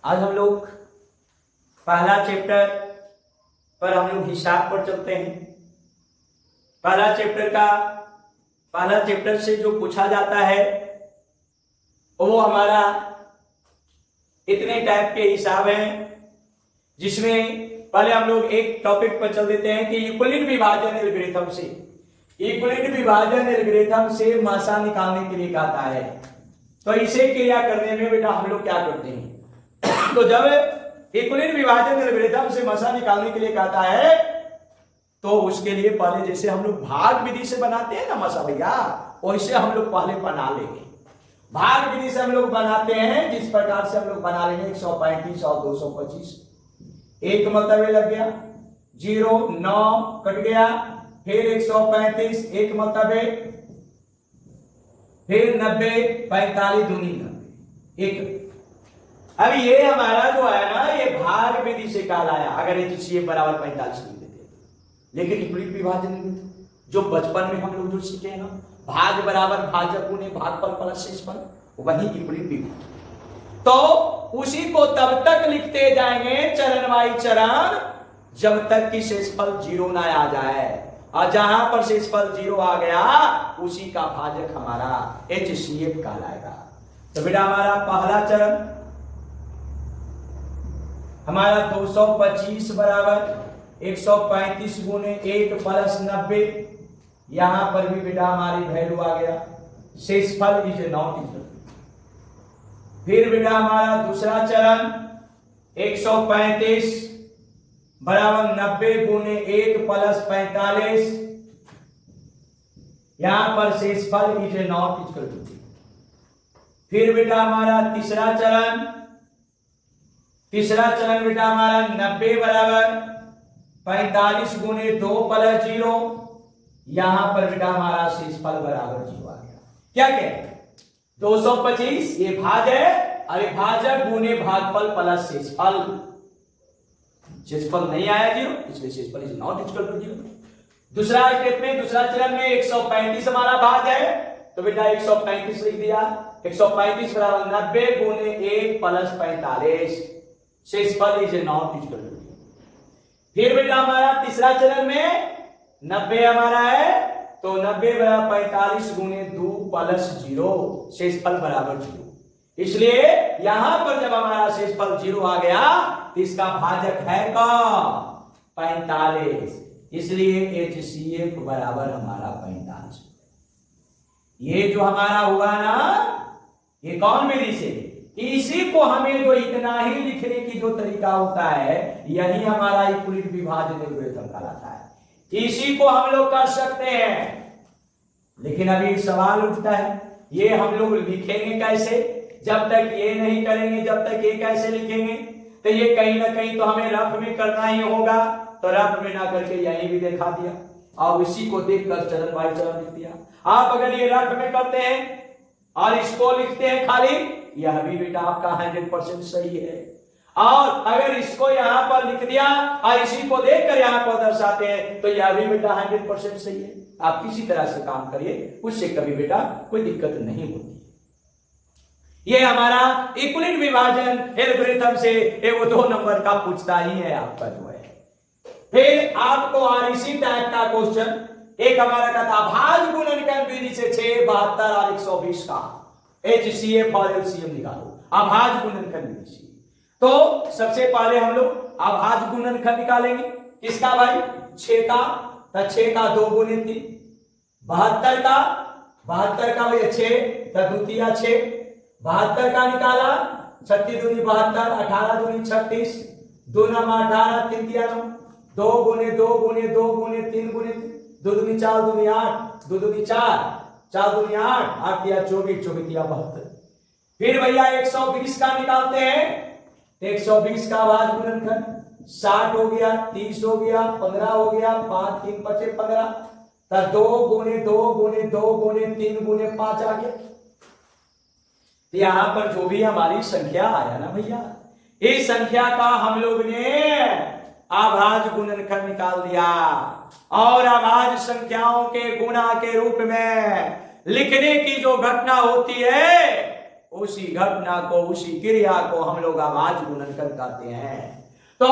आज हम लोग पहला चैप्टर पर हम लोग हिसाब पर चलते हैं। पहला चैप्टर से जो पूछा जाता है वो हमारा इतने टाइप के हिसाब हैं, जिसमें पहले हम लोग एक टॉपिक पर चल देते हैं कि यूक्लिड विभाजन एल्गोरिथम से मासा निकालने के लिए कहता है। तो इसे क्रिया करने में बेटा हम लोग क्या करते हैं, तो जब यूक्लिड विभाजन एल्गोरिथम से मासा निकालने के लिए कहता है तो उसके लिए पहले जैसे हम लोग भाग विधि से बनाते हैं ना मासा भैया, वैसे हम लोग पहले बना लेंगे। भाग विधि से हम लोग बनाते हैं, जिस प्रकार से हम लोग बना लेंगे 135 और 225, एक मरतबे लग गया, 0 9 कट गया, फिर 135 एक मरतबे, फिर 90 45 दूनी 90 एक। अब ये हमारा जो है ना ये भाग विधि से कहलाया। अगर ये बराबर 45 लिख देते, लेकिन यूक्लिड विभाजन जो बचपन में हम लोग जो सीखे हैं ना, भाग बराबर भाजक गुणे भागफल प्लस शेषफल, वही यूक्लिड विभाजन। तो उसी को तब तक लिखते जाएंगे चरणवाई चरण जब तक कि शेषफल 0 ना आ जाए, और जहां पर शेषफल 0 आ गया उसी का भाजक हमारा HCF कहलाएगा। तो बेटा हमारा पहला चरण हमारा 225 बराबर 135 गुणे 1 प्लस 90, यहां पर भी बेटा हमारी वैल्यू आ गया, शेषफल इज नॉट इक्वल। फिर बेटा हमारा दूसरा चरण 135 बराबर 90 गुणे 1 प्लस 45, यहां पर शेषफल इज नॉट इक्वल टू। फिर बेटा हमारा तीसरा चरण बेटा हमारा 90 बराबर 45 गुणे 2 प्लस 0, यहां पर बेटा हमारा शेषफल बराबर 0 आ गया। क्या क्या 225 ये भाज है, अरे भाजक गुणे भागफल प्लस शेषफल, शेषफल नहीं आया 0, इसलिए शेषफल इज नॉट इक्वल टू 0। दूसरा स्टेप में दूसरा चरण में 135 हमारा भाज है, तो बेटा 135 लिख दिया, 135 बराबर 90 गुणे 1 प्लस 45, शेषफल इज नॉट इक्वल टू 0। फिर बेटा हमारा तीसरा चरण में 90 हमारा है, तो 90 बराबर 45 गुणे 2 प्लस 0, शेषफल बराबर 0। इसलिए यहां पर जब हमारा शेषफल 0 आ गया तो इसका भाजक है का 45, इसलिए HCF बराबर हमारा 45। ये जो हमारा हुआ ना ये कौन विधि से, इसी को हमें जो इतना ही लिखने की जो तरीका होता है यही हमारा यूक्लिड विभाजन एल्गोरिथम कहलाता है। इसी को हम लोग कर सकते हैं, लेकिन अभी सवाल उठता है ये हम लोग लिखेंगे कैसे। जब तक ये नहीं करेंगे, जब तक ये कैसे लिखेंगे, तो ये कहीं ना कहीं तो हमें रफ में करना ही होगा। तो रफ में ना करके यही भी दिखा दिया और इसी को देखकर चरण बाई चरण लिख दिया। आप अगर ये रफ में करते हैं और इसको लिखते हैं खाली, यह भी बेटा आपका 100% सही है। और अगर इसको यहां पर लिख दिया और इसी को देखकर यहां पर दर्शाते हैं तो यह भी बेटा 100% सही है। आप किसी तरह से काम करिए, उससे कभी बेटा कोई दिक्कत नहीं होती। ये हमारा यूक्लिड विभाजन एल्गोरिथम से वो 2 नंबर का पूछता ही है आपका जो है। फिर आपको और इसी टाइप का क्वेश्चन एक हमारा का था भाज गुणनखंड विधि से 6 72 और 120 का HCF और LCM निकालो अभाज्य गुणनखंड विधि से। तो सबसे पहले हम लोग अभाज्य गुणनखंड निकालेंगे, किसका भाई 6 का, तो 6 का 2 गुणे 3, 72 का भैया 6, तो द्वितीय 6, 72 का निकाला, 36 दूनी 72, 18 दूनी 36, 2 9 18, 3 3 9, 2 गुणे 2 गुणे 2 गुणे 3 गुणे 2 दूनी 4 दूनी 8, 2 दूनी 4, 4 दूनी 8, 8 तिया 24, 24 तिया 72। फिर भैया 120 का निकालते हैं, तो 120 का अभाज्य गुणनखंड 60 हो गया, 30 हो गया, 15 हो गया, 5 3 5 15, तो 2 गुणे 2 गुणे 2 गुणे 3 गुणे 5 आ गया। यहां पर जो भी हमारी संख्या आया ना भैया, इस संख्या का हम लोग ने अभाज्य गुणनखंड निकाल दिया और अभाज्य संख्याओं के गुणा के रूप में लिखने की जो घटना होती है उसी घटना को, उसी क्रिया को हम लोग आवाज गुणनखंड कहते हैं। तो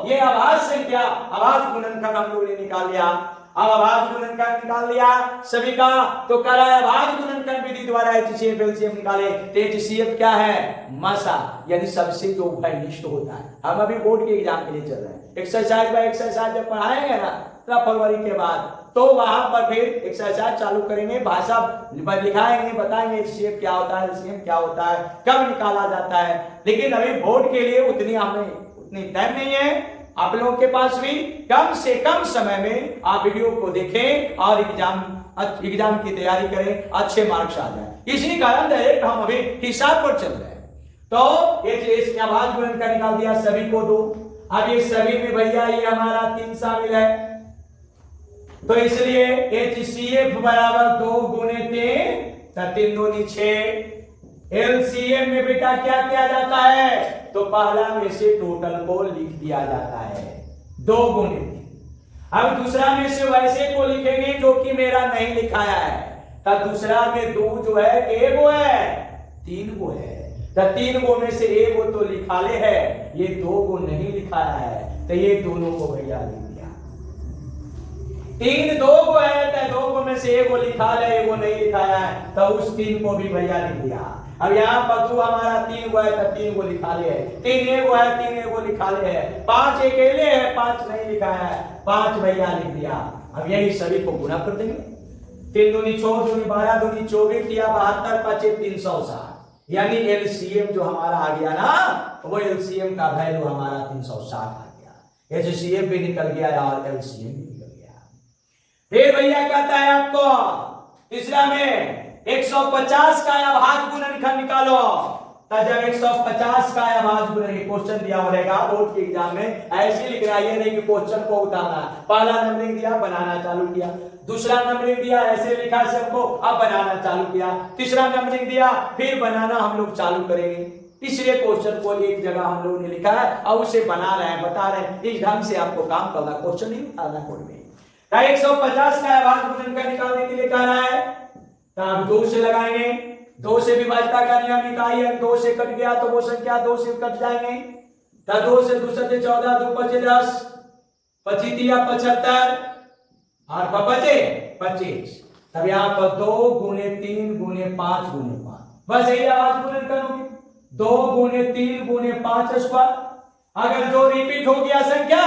ये आवाज संख्या, आवाज गुणनखंड हम लोगों ने निकाल लिया। अब आवाज गुणनखंड निकाल लिया सभी का, तो कह रहा है आवाज गुणनखंड विधि द्वारा HCF LCM निकाले। तो HCF क्या है? मासा, यानी सबसे जो उभयनिष्ठ होता है। हम अभी बोर्ड के एग्जाम के लिए चल रहे हैं, एक्सरसाइज बाय एक्सरसाइज जब पढ़ाएंगे ना 13 फरवरी के बाद, तो वहां पर फिर एक्सरसाइज चालू करेंगे, भाषा दिखाएंगे, बताएंगे HCF क्या होता है, LCM क्या होता है, कब निकाला जाता है। लेकिन अभी बोर्ड के लिए उतनी टाइम नहीं है आप लोगों के पास भी। कम से कम समय में आप वीडियो को देखें और एग्जाम की तैयारी करें, अच्छे मार्क्स आ जाए। इसी कारण डायरेक्ट हम अभी हिसाब पर चल रहे हैं। तो ये आवाज गुणनखंड निकाल दिया सभी को 2। अब ये सभी में भैया ये हमारा 3 शामिल है, तो इसलिए HCF बराबर 2 गुणे 3, 3 दूनी 6। LCM में बेटा क्या किया जाता है? तो पहला में से टोटल को लिख दिया जाता है 2 गुणे 3। अब दूसरा में से वैसे को लिखेंगे जो कि मेरा नहीं लिखाया है। तो दूसरा में 2 जो है एगो है, 3 गो है। तो 3 गो में से एगो तो लिखा ले है, ये 2 गो नहीं लिखाया है, तो ये दोनों को भैया लिख दिया। 3 2 गो है, तो 2 गो में से एगो लिखा ले, एगो नहीं लिखाया है, तो उस 3 को भी भैया लिख दिया। अब यहाँ पर 2 हमारा 3 गो है, तो 3 गो लिखा ले है, 3 एगो है, 3 एगो लिखा ले है, 5 अकेले है, 5 नहीं लिखाया है, 5 भैया लिख दिया। अब यही सभी को गुना कर देंगे। 3 दूनी 6, दूनी 12, दूनी 24, 72, 5 360, यानी LCM जो हमारा आ गया ना, वो LCM का वैल्यू हमारा 360 आ गया। HCF भी निकल गया और LCM भी निकल गया। फिर भैया कहता है आपको तीसरा में 150 का अभाज्य गुणनखंड निकालो। तो जब 150 का अभाज्य गुणनखंड क्वेश्चन दिया रहेगा बोर्ड के एग्जाम में, ऐसे लिख रहा है, नहीं कि क्वेश्चन को उतारना। पहला नंबरिंग दिया, बनाना चालू किया। दूसरा नंबरिंग दिया, ऐसे लिखा सबको, अब बनाना चालू किया। तीसरा नंबरिंग दिया, फिर बनाना हम लोग चालू करेंगे। इसलिए क्वेश्चन को एक जगह हम लोगों ने लिखा है और उसे बना रहे हैं, बता रहे हैं। इस ढंग से आपको काम करना, क्वेश्चन नहीं उतारना बोर्ड में। 150 का अभाज्य गुणनखंड निकालने के लिए कह रहा है, तो आप 2 से लगाएंगे। 2 से विभाज्यता का नियम निकालिए। 2 से कट गया तो वो संख्या 2 से कट जाएंगे। तो 2 से 2 7 14, 2 5 10, 25 दिया 75 और 25। तब यहाँ पर 2 गुणे 3 गुणे 5 गुणे 5, बस यही आवाज गुणनखंड होगी। 2 गुणे 3 गुणे 5 स्क्वायर। अगर जो रिपीट हो गया संख्या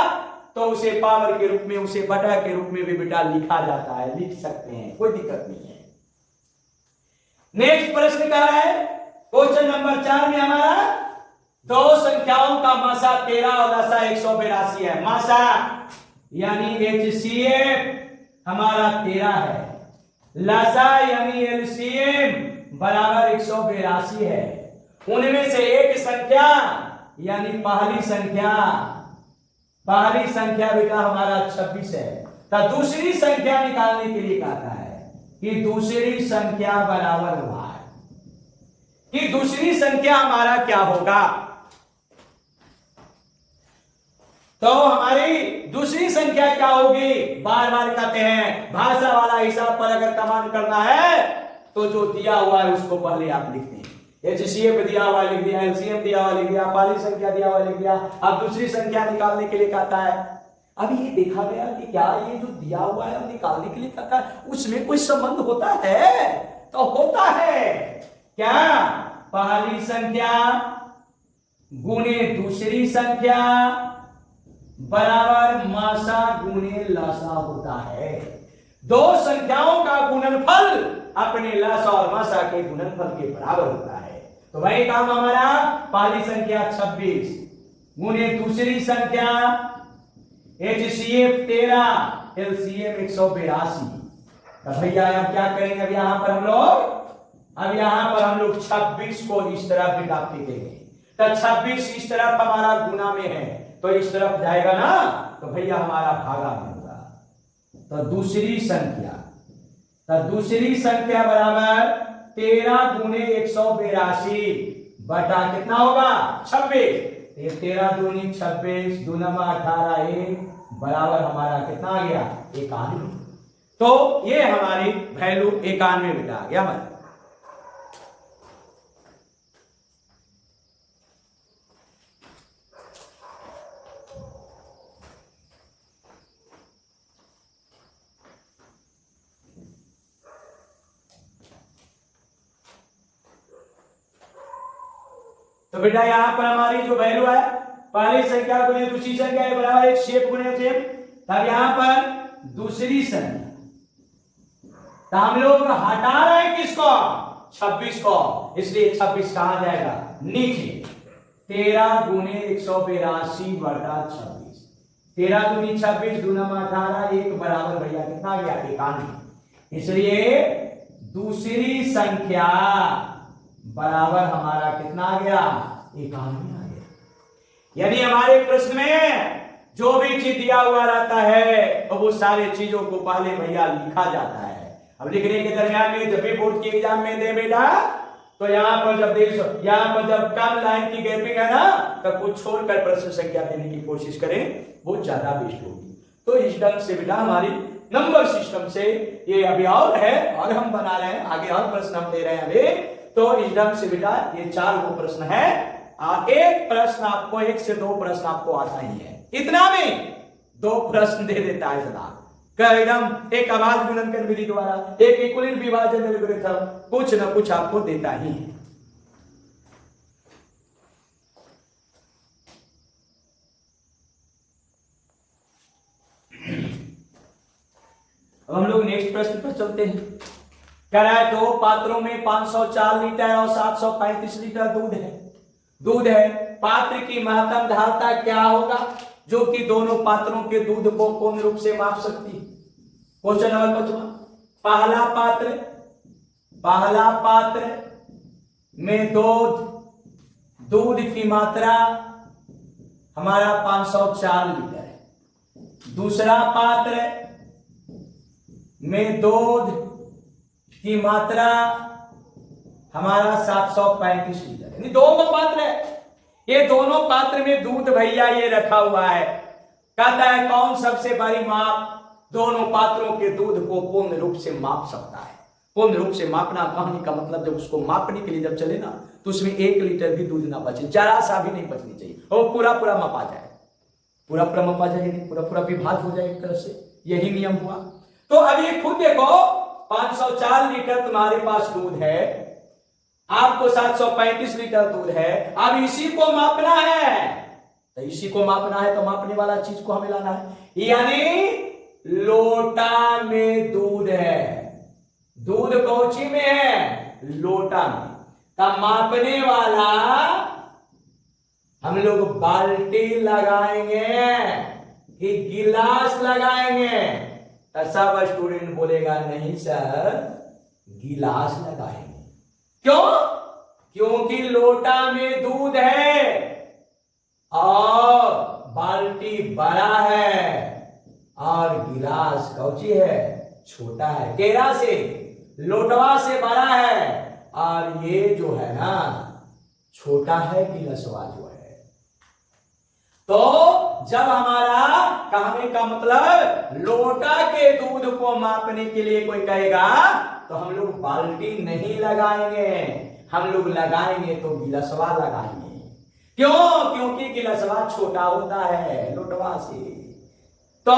तो उसे पावर के रूप में, उसे बटा के रूप में भी बेटा लिखा जाता है, लिख सकते हैं, कोई दिक्कत नहीं है। नेक्स्ट प्रश्न कह रहा है क्वेश्चन नंबर 4 में हमारा 2 संख्याओं का मासा 13 और लसा 182 है। मासा यानी HCF हमारा 13 है, लसा यानी LCM बराबर 182 है। उनमें से एक संख्या यानी पहली संख्या बेटा हमारा 26 है। तो दूसरी संख्या निकालने के लिए कहता है कि दूसरी संख्या बराबर हुआ है, कि दूसरी संख्या हमारा क्या होगा। तो हमारी दूसरी संख्या क्या होगी? बार बार कहते हैं भाषा वाला हिसाब पर अगर कमांड करना है तो जो दिया हुआ है उसको पहले आप लिखते हैं। HCF दिया हुआ लिख दिया, LCM दिया हुआ लिख दिया, पहली संख्या दिया हुआ लिख दिया। अब दूसरी संख्या निकालने के लिए कहता है। अब ये देखा गया कि क्या ये जो दिया हुआ है निकालने के लिए कहता है उसमें कोई संबंध होता है? तो होता है। क्या? पहली संख्या गुणे दूसरी संख्या बराबर मासा गुणे लसा होता है। 2 संख्याओं का गुणनफल अपने लसा और मासा के गुणनफल के बराबर होता है। तो वही काम हमारा, पहली संख्या 26 गुणे दूसरी संख्या HCF 13, LCM 182। तो भैया अब क्या करेंगे? अब यहां पर हम लोग 26 को इस तरफ बेटा फेंकेंगे। तो 26 इस तरफ हमारा गुना में है, तो इस तरफ जाएगा ना, तो भैया हमारा भागा में होगा। तो दूसरी संख्या बराबर 13 गुणे 182 बटा कितना होगा? 26। 13 दूनी 26, 2 नमा 18, 1 बराबर हमारा कितना आ गया? 91। तो ये हमारी वैल्यू 91 बेटा आ गया हमारा। तो बेटा यहाँ पर हमारी जो वैल्यू है पहली संख्या गुने दूसरी संख्या है बराबर एक शेप गुने शेप। तब यहाँ पर दूसरी संख्या तो हम लोग हटा रहे हैं किसको 26 को, इसलिए 26 कहां जाएगा नीचे। 13 गुने 182 बटा 26, 13 दूनी 26 दूना 18 एक बराबर भैया कितना गया 91, इसलिए दूसरी संख्या बराबर हमारा कितना आ गया 91 आ गया। यानी हमारे प्रश्न में जो भी चीज दिया हुआ रहता है तो वो सारे चीजों को पहले भैया लिखा जाता है। अब लिखने के दरमियान में जब भी बोर्ड के एग्जाम में दे बेटा तो यहाँ पर जब देख यहाँ पर जब कम लाइन की गैपिंग है ना तब कुछ छोड़कर प्रश्न संख्या देने की कोशिश करें, वो ज्यादा बेस्ट होगी। तो इस ढंग से बेटा हमारी नंबर सिस्टम से ये अभी और है और हम बना रहे हैं आगे और प्रश्न हम दे रहे हैं अभी। तो इस ढंग से बेटा ये 4 वो प्रश्न है। एक प्रश्न आपको 1 से 2 प्रश्न आपको आता ही है, इतना भी 2 प्रश्न दे देता है जनाब एकदम एक आवाज गुणनकर विधि द्वारा एक इक्विलिब्रियम विभाजन एल्गोरिथम कुछ न कुछ आपको देता ही है। अब हम लोग नेक्स्ट प्रश्न पर चलते हैं। कह रहा है 2 पात्रों में 504 लीटर और 735 लीटर दूध है। पात्र की महत्तम धारता क्या होगा जो कि दोनों पात्रों के दूध को पूर्ण रूप से माप सकती है। क्वेश्चन नंबर 5, पहला पात्र में दूध की मात्रा हमारा 504 लीटर है। दूसरा पात्र में दूध की मात्रा हमारा 735 लीटर है। दो पात्र है, ये दोनों पात्र में दूध भैया ये रखा हुआ है। कहता है कौन सबसे बड़ी माप दोनों पात्रों के दूध को पूर्ण रूप से माप सकता है। पूर्ण रूप से मापना कहने का मतलब जब उसको मापने के लिए जब चले ना तो उसमें 1 लीटर भी दूध ना बचे, जरा सा भी नहीं बचनी चाहिए, और पूरा मपा जाए, पूरा मपा जाए, पूरा विभाग हो जाए एक तरह से, यही नियम हुआ। तो अभी खुद देखो 504 लीटर तुम्हारे पास दूध है, आपको 735 लीटर दूध है, अब इसी को मापना है। तो इसी को मापना है तो मापने वाला चीज को हमें लाना है, यानी लोटा में दूध है। दूध कौची में है लोटा में, तब मापने वाला हम लोग बाल्टी लगाएंगे कि गिलास लगाएंगे। तो सब स्टूडेंट बोलेगा नहीं सर गिलास लगाएंगे। क्यों? क्योंकि लोटा में दूध है और बाल्टी बड़ा है और गिलास कौची है छोटा है, केरा से लोटवा से बड़ा है और ये जो है ना छोटा है गिलासवा जो है। तो जब हमारा कहने का मतलब लोटा के दूध को मापने के लिए कोई कहेगा तो हम लोग बाल्टी नहीं लगाएंगे, हम लोग लगाएंगे तो गिलासवा लगाएंगे। क्यों? क्योंकि गिलासवा छोटा होता है लोटवा से। तो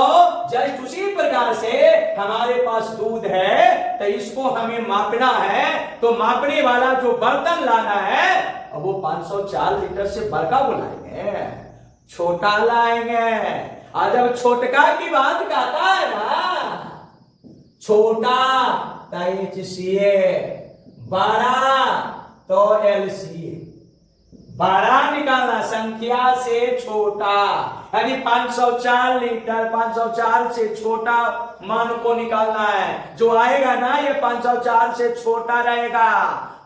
जस्ट उसी प्रकार से हमारे पास दूध है तो इसको हमें मापना है, तो मापने वाला जो बर्तन लाना है अब वो 504 लीटर से बड़का बुलाएंगे, छोटा लाएंगे। और जब छोटका की बात कहता है ना, छोटा तो HCA, बड़ा तो LCA, बड़ा निकालना संख्या से छोटा, यानी 504 लीटर 504 से छोटा मान को निकालना है। जो आएगा ना ये 504 से छोटा रहेगा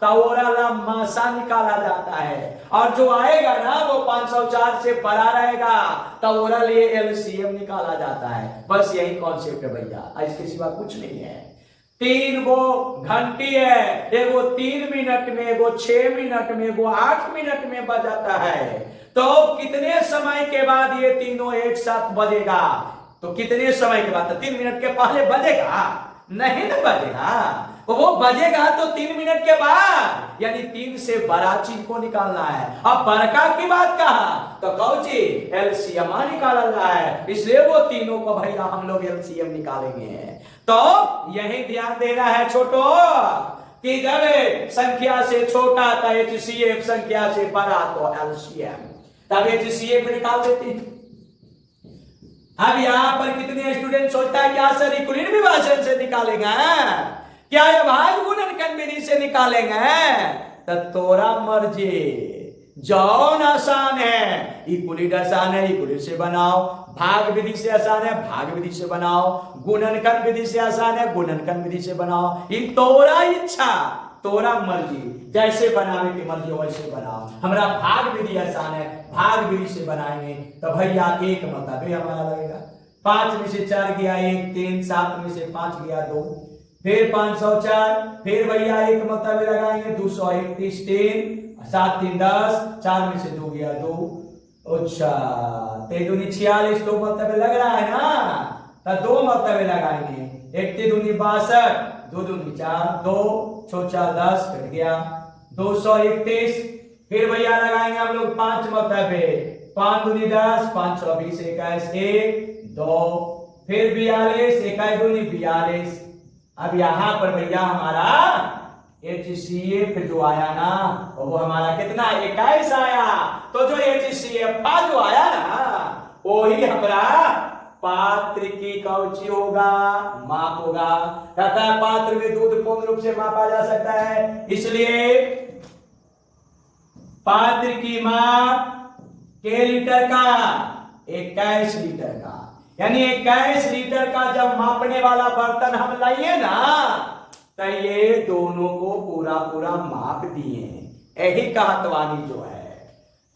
तो ओरा मासा निकाला जाता है, और जो आएगा ना वो 504 से बड़ा रहेगा तो ओरा लिए LCM निकाला जाता है। बस यही कॉन्सेप्ट है भैया, इसके सिवा कुछ नहीं है। 3 गो घंटी है, एगो 3 मिनट में, एगो 6 मिनट में, एगो 8 मिनट में बजाता है। तो कितने समय के बाद ये तीनों एक साथ बजेगा? तो कितने समय के बाद? तो 3 मिनट के पहले बजेगा नहीं ना बजेगा, वो बजेगा तो 3 मिनट के बाद, यानी 3 से बड़ा चीज को निकालना है। अब बड़का की बात कहा तो कौची LCM निकाला है, इसलिए वो तीनों को भैया हम लोग LCM निकालेंगे। तो यही ध्यान देना है छोटो। कि जब संख्या से छोटा था HCF, संख्या से बड़ा तो LCM, तब HCF निकाल देते हैं। अब यहां पर कितने स्टूडेंट सोचता है क्या सर इक्विलिब्रियम विभाजन से निकालेंगे, क्या अभाज्य गुणनखंड विधि से निकालेंगे? तो तोरा मर्जी, जौन आसान है इक्विलिब्रियम आसान है इक्विलिब्रियम से बनाओ, भाग विधि से आसान है भाग विधि से बनाओ, गुणनखंड विधि से आसान है गुणनखंड विधि से बनाओ, ये तोरा इच्छा तोरा मर्जी, जैसे बनाने की मर्जी वैसे बनाओ। हमारा भाग विधि आसान है भाग विधि से बनाएंगे तो भैया एक मतलब हमारा लगेगा। 5 में से 4 गया 1 3, 7 में से 5 गया 2, फिर 504, फिर भैया एक मतलब लगाएंगे 231 3, 7 3 10, 4 में से 2 गया 2, अच्छा 3 दूनी 46, 2 मतलब लग रहा है ना, तो 2 मतलब लगाएंगे, 1 3 दूनी 62, 2 दूनी 4, 2 6 4 10 कट गया 231, फिर भैया लगाएंगे हम लोग 5 मतलब 5 दूनी 10, 5 24 21 1 2, फिर 42 1 दूनी 42। अब यहां पर भैया हमारा HCF जो आया ना वो हमारा कितना 21 आया, तो जो HCF जो आया ना वही हमारा पात्र की कौची होगा, माप होगा। कहता है पात्र में दूध पूर्ण रूप से मापा जा सकता है, इसलिए पात्र की माप के लीटर का 21 लीटर का, यानी 21 लीटर का जब मापने वाला बर्तन हम लाइए ना तो ये दोनों को पूरा पूरा माप दिए, यही कहतवानी जो है।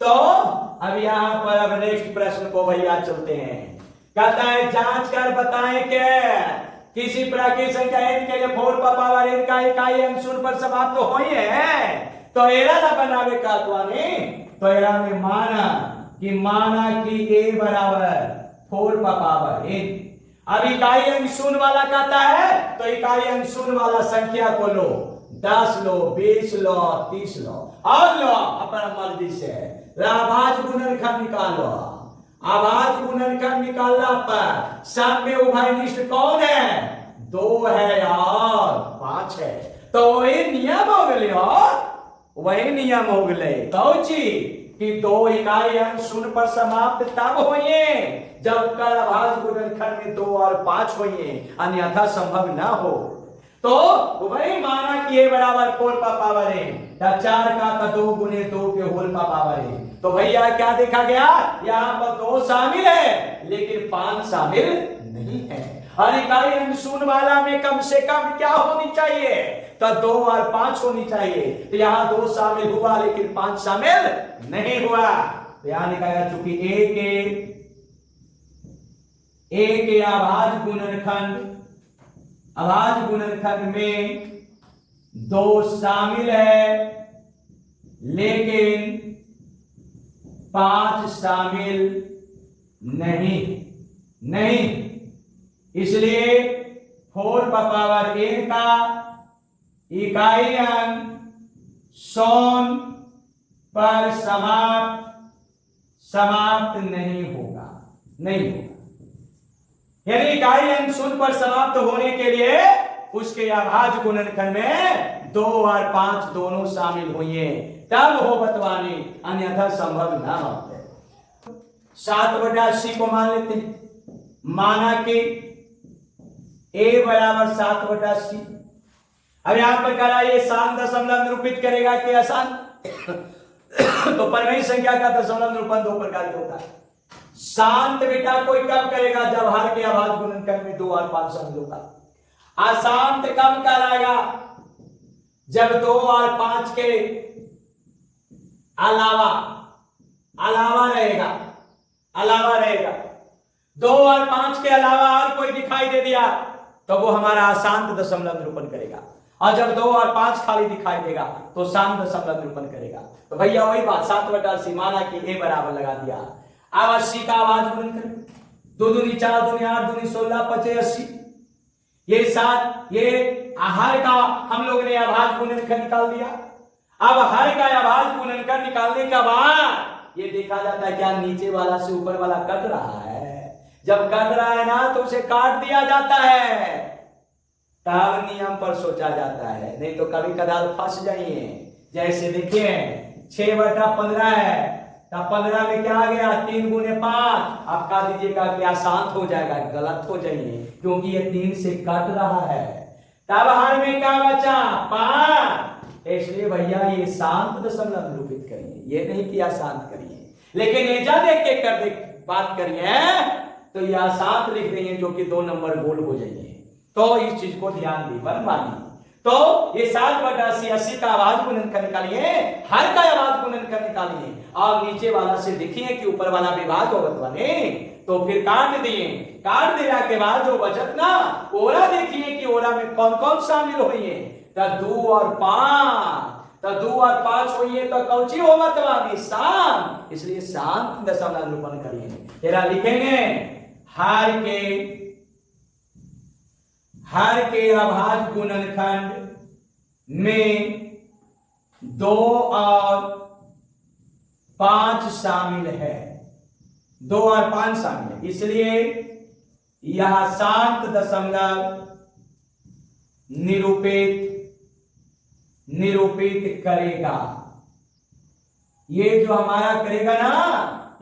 तो अब यहां पर अब नेक्स्ट प्रश्न को भैया चलते हैं। कहता है जांच कर बताएं कि किसी प्राकृतिक संख्या n के लिए 4 पावर n का इकाई अंक शून्य पर समाप्त तो हो ही है, तो एरा ना बनावे कहतवानी, तो एरा में माना कि a बराबर 4 पावर n। अब इकाई अंक शून्य वाला कहता है तो इकाई अंक शून्य वाला संख्या को लो, 10 लो 20 लो 30 लो और लो अपना मर्जी से। अभाज्य गुणनखंड निकालो, अभाज्य गुणनखंड निकालना पर सब में उभयनिष्ठ कौन है? 2 है और 5 है, तो वही नियम हो गए, वही नियम हो गए कौची कि 2 इकाई अंक शून्य पर समाप्त तब होइए जब कर अभाज्य गुणनखंड में 2 और 5 होइए, अन्यथा संभव ना हो। तो वही माना कि a बराबर 4 का पावर है, 4 का 2 गुने 2 के होल का पावर है, तो भैया क्या देखा गया यहाँ पर 2 शामिल है लेकिन 5 शामिल नहीं है। और इकाई अंक शून्य वाला में कम से कम क्या होनी चाहिए? तो 2 और 5 होनी चाहिए, तो यहाँ 2 शामिल हुआ लेकिन 5 शामिल नहीं हुआ, तो यहाँ निकाला चूंकि a के अभाज्य गुणनखंड में 2 शामिल है लेकिन 5 शामिल नहीं, इसलिए 4 पावर n का इकाई अंक शून्य पर समाप्त नहीं होगा। यानी इकाई अंक शून्य पर समाप्त होने के लिए उसके अभाज्य गुणनखंड में 2 और 5 दोनों शामिल हुए तब हो बतवानी, अन्यथा संभव न होते। 7/80 को मान लेते हैं, माना कि a बराबर 7/80। अब यहां पर कह रहा है ये शांत दशमलव निरूपित करेगा कि आसान तो परमेय संख्या का दशमलव निरूपण 2 प्रकार के होता है। शांत बेटा कोई कब करेगा? जब हर के अभाज्य गुणनखंड में 2 और 5 शामिल होगा। अशांत कब कराएगा? जब 2 और 5 के अलावा रहेगा 2 और 5 के अलावा और कोई दिखाई दे दिया तो वो हमारा अशांत दशमलव निरूपण करेगा, और जब 2 और 5 खाली दिखाई देगा तो शांत दशमलव निरूपण करेगा। तो भैया वही बात 7/80 माना कि a बराबर लगा दिया। अब 80 का अभाज्य गुणनखंड 2 दूनी 4 दूनी 8 दूनी 16 25 80, ये 7 ये हर का हम लोग ने अभाज्य गुणनखंड निकाल दिया। अब हर का अभाज्य गुणनखंड निकालने के बाद ये देखा जाता है क्या नीचे वाला से ऊपर वाला कट रहा है। जब कट रहा है ना तो उसे काट दिया जाता है, तब नियम पर सोचा जाता है, नहीं तो कभी कदाल फंस जाइए। जैसे देखिए 6/15 है, तब 15 में क्या आ गया 3 गुने 5, आप कह दीजिएगा क्या शांत हो जाएगा, गलत हो जाइए क्योंकि ये 3 से कट रहा है। तब हर में क्या बचा 5, इसलिए भैया ये शांत दशमलव निरूपित करिए, ये नहीं कि अशांत करिए। लेकिन एजा देख के कर बात करिए तो ये अशांत लिख देंगे जो कि 2 नंबर गोल हो जाएंगे। तो इस चीज को ध्यान दीजिए मानिए। तो ये 7/80 80 का आवाज गुणनखंड निकालिए, हर का आवाज गुणनखंड निकालिए और नीचे वाला से देखिए कि ऊपर वाला विभाग होगा बने, तो फिर काट दिए। काट देने के बाद जो बचत ना ओरा देखिए कि ओरा में कौन कौन शामिल हुई है, तो 2 और 5, तो 2 और 5 हुई है तो कौची होगा तबानी शांत, इसलिए शांत दशमलव निरूपण करिए। तेरा लिखेंगे हर के अभाज्य गुणनखंड में 2 और 5 शामिल है, 2 और 5 शामिल है, इसलिए यह शांत दशमलव निरूपित करेगा। ये जो हमारा करेगा ना,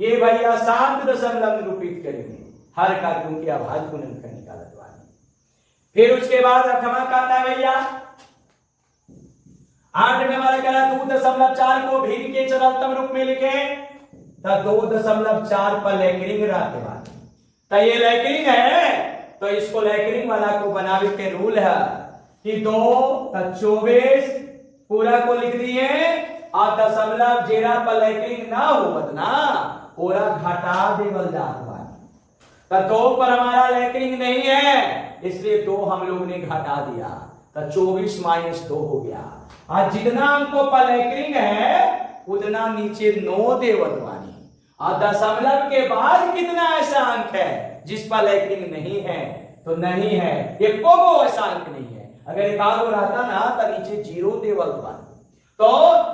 ये भैया शांत दशमलव निरूपित करेंगे हर का, क्योंकि अभाज्य गुणनखंड निकाला। फिर उसके बाद क्षमा करता है भैया 8 में हमारा कह रहा है 2.4 को भिन्न के सरलतम रूप में लिखे, तो 2.4 पर लैकरिंग रहते बाद, तो ये लैकरिंग है तो इसको लैकरिंग वाला को बनावे के रूल है कि 2 तो 24 पूरा को लिख दिए और दशमलव जेरा पर लैकरिंग ना हो ना पूरा घटा देवल जात बानी, तो 2 पर हमारा लैकरिंग नहीं है इसलिए 2 हम लोग ने घटा दिया, तो 24 - 2 हो गया। और जितना अंकों पर लैकरिंग है उतना नीचे 9 देवत वाली, और दशमलव के बाद कितना ऐसा अंक है जिस पर लैकरिंग नहीं है, तो नहीं है, एक को ऐसा अंक नहीं है। अगर एक आगो रहता ना तो नीचे 0 देवत वाली, तो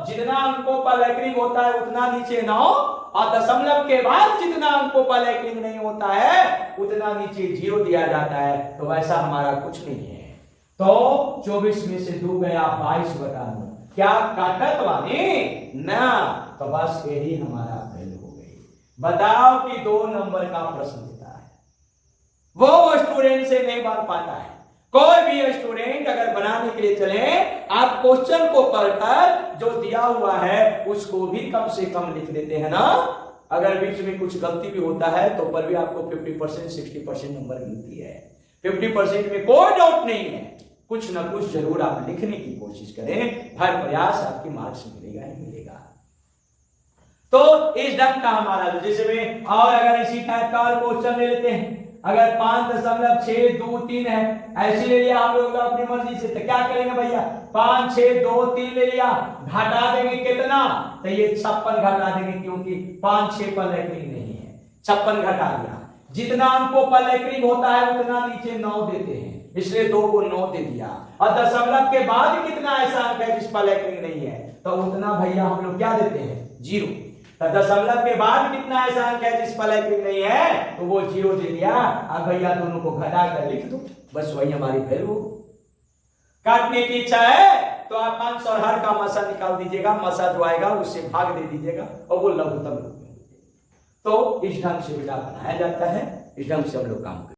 जितना अंकों पर लैकरिंग होता है उतना नीचे 9, और दशमलव के बाद जितना अंकों पर लैकरिंग नहीं होता है उतना नीचे 0 दिया जाता है, तो वैसा हमारा कुछ नहीं है। तो 24 में से 2 गया 22/9, क्या काटत वाली ना, तो बस यही हमारा वैल्यू हो गई। बताओ कि 2 नंबर का प्रश्न देता है, वो स्टूडेंट से नहीं बन पाता है। कोई भी स्टूडेंट अगर बनाने के लिए चले, आप क्वेश्चन को पढ़कर जो दिया हुआ है उसको भी कम से कम लिख देते हैं ना। अगर बीच में कुछ गलती भी होता है तो पर भी आपको 50% 60% नंबर मिलती है। 50% में कोई डाउट नहीं है, कुछ ना कुछ जरूर आप लिखने की कोशिश करें, हर प्रयास आपकी मार्क्स मिलेगा ही मिलेगा। तो इस ढंग का हमारा जैसे में, और अगर इसी टाइप का और क्वेश्चन ले लेते हैं, अगर 5.623 है ऐसे ले लिया हम लोग अपनी मर्जी से, तो क्या करेंगे भैया 5,6,2,3 ले लिया, घटा देंगे कितना, तो ये 56 घटा देंगे क्योंकि 5-6 पर लैकरिंग नहीं है, 56 घटा दिया। जितना अंकों पर लैकरिंग होता है उतना नीचे 9 देते हैं, इसलिए 2 को 9 दे दिया। और दशमलव के बाद कितना ऐसा अंक है जिस पर लैकरिंग नहीं है, तो उतना भैया हम लोग क्या देते हैं 0। तो दशमलव के बाद कितना ऐसा अंक है जिस पर लैकरिंग नहीं है, तो वो 0 दे दिया। अब भैया दोनों को घटा कर लिख दो, बस वही हमारी वैल्यू। काटने की इच्छा है तो आप 5 और हर का मसा निकाल दीजिएगा, मसा जो आएगा उससे भाग दे दीजिएगा और वो लघुत्तम रूप में। तो इस ढंग से बेटा बनाया जाता है, इस ढंग से हम लोग काम करते हैं।